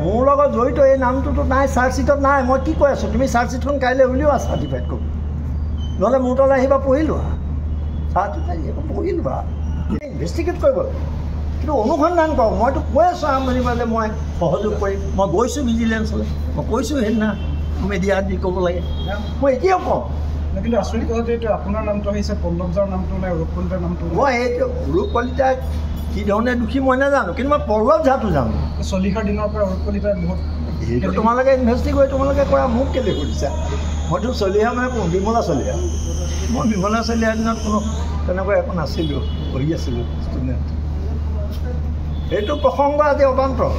মোৰ লগত জড়িত এই নামটোতো নাই, চাৰ্জশ্বিটত নাই। মই কি কৈ আছোঁ, তুমি চাৰ্জশ্বিটখন কাইলৈ উলিওৱা চাৰ্টিফাইড কপি, নহ'লে মোৰ তালৈ আহিবা পঢ়ি লোৱা, চাৰ্টিফাইড পঢ়ি লোৱা, ইনভেষ্টিগেট কৰিব। কিন্তু অনুসন্ধান কৰক। মইতো কৈ আছোঁ আৰম্ভণিৰ পৰা যে মই সহযোগ কৰিম। মই গৈছোঁ ভিজিলেঞ্চলৈ, মই কৈছোঁ সেইদিনা মিডিয়াত যি ক'ব লাগে, মই এতিয়াও কওঁ। কিন্তু আচৰিত কথা যে এইটো আপোনাৰ নামটো আহিছে, পল্লৱজাৰ নামটো নাই, অৰূপ কলিতাৰ নামটো। মই এইটো অৰূপ কলিতা কি ধৰণে দোষী মই নাজানো, কিন্তু মই পল্লৱ ঝাটো জানো। চলিহাৰ দিনৰ পৰা অৰূপ কলিতাৰ বহুত সেইটো তোমালোকে ইনভেষ্টিগেট তোমালোকে কৰা, মোক কেলৈ সুধিছা? মইতো চলিহা মানে বিমলা চলিহা। মই বিমলা চলিহাৰ দিনত কোনো তেনেকুৱা একো নাছিলোঁ, পঢ়ি আছিলোঁ ষ্টুডেণ্ট। সেইটো প্ৰসংগ আজি অবান্তৰ।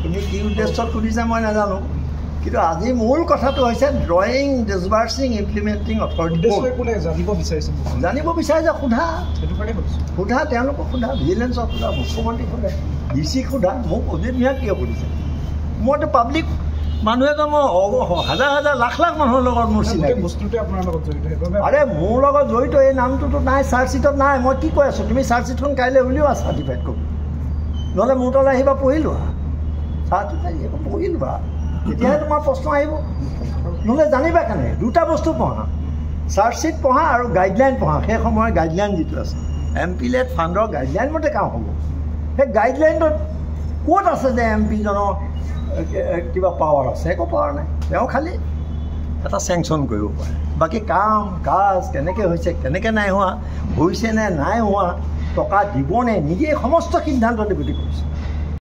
তুমি কি উদ্দেশ্যত সুধিছা মই নাজানো, কিন্তু আজি মূল কথাটো হৈছে ড্ৰয়িং, ডিছবাৰ্চিং, ইমপ্লিমেণ্টিং অথৰিটি। জানিব বিচাৰিছে, জানিব বিচাৰিছে, সোধা, সেইটো কাৰণে সুধিছোঁ। সোধা, তেওঁলোকক সোধা, ভিজিলেঞ্চক সোধা, মুখ্যমন্ত্ৰীক সোধা, ডি চিক সোধা। মোক অজিত মিয়াক কিয় সুধিছে? মইতো পাব্লিক মানুহ এজন, মই হাজাৰ হাজাৰ লাখ লাখ মানুহৰ লগত মোৰ চিনাকি। বস্তুটোৱে আপোনাৰ লগত জড়িত, সেইবাবে। আৰে মোৰ লগত জড়িত এই নামটোতো নাই, চাৰ্জশ্বিটত নাই। মই কি কৈ আছোঁ, তুমি চাৰ্জশ্বিটখন কাইলৈ উলিওৱা চাৰ্টিফাইড কপি, নহ'লে মোৰ তালৈ আহিবা পঢ়ি লোৱা, চাৰ্টিফাইড পঢ়ি লোৱা, তেতিয়াহে তোমাৰ প্ৰশ্ন আহিব। নহ'লে জানিবা কেনে? দুটা বস্তু পঢ়া, চাৰ্জশ্বিট পঢ়া আৰু গাইডলাইন পঢ়া। সেই সময়ৰ গাইডলাইন যিটো আছে, MP-led ফাণ্ডৰ গাইডলাইন মতে কাম হ'ব। সেই গাইডলাইনটোত ক'ত আছে যে MP-জনৰ কিবা পাৱাৰ আছে? একো পাৱাৰ নাই। তেওঁ খালি এটা চেংচন কৰিব পাৰে। বাকী কাম কাজ কেনেকৈ হৈছে, কেনেকৈ নাই হোৱা, হৈছে নে নাই হোৱা, টকা দিবনে নিদিয়ে, সমস্ত সিদ্ধান্ত deputy কৰিছে।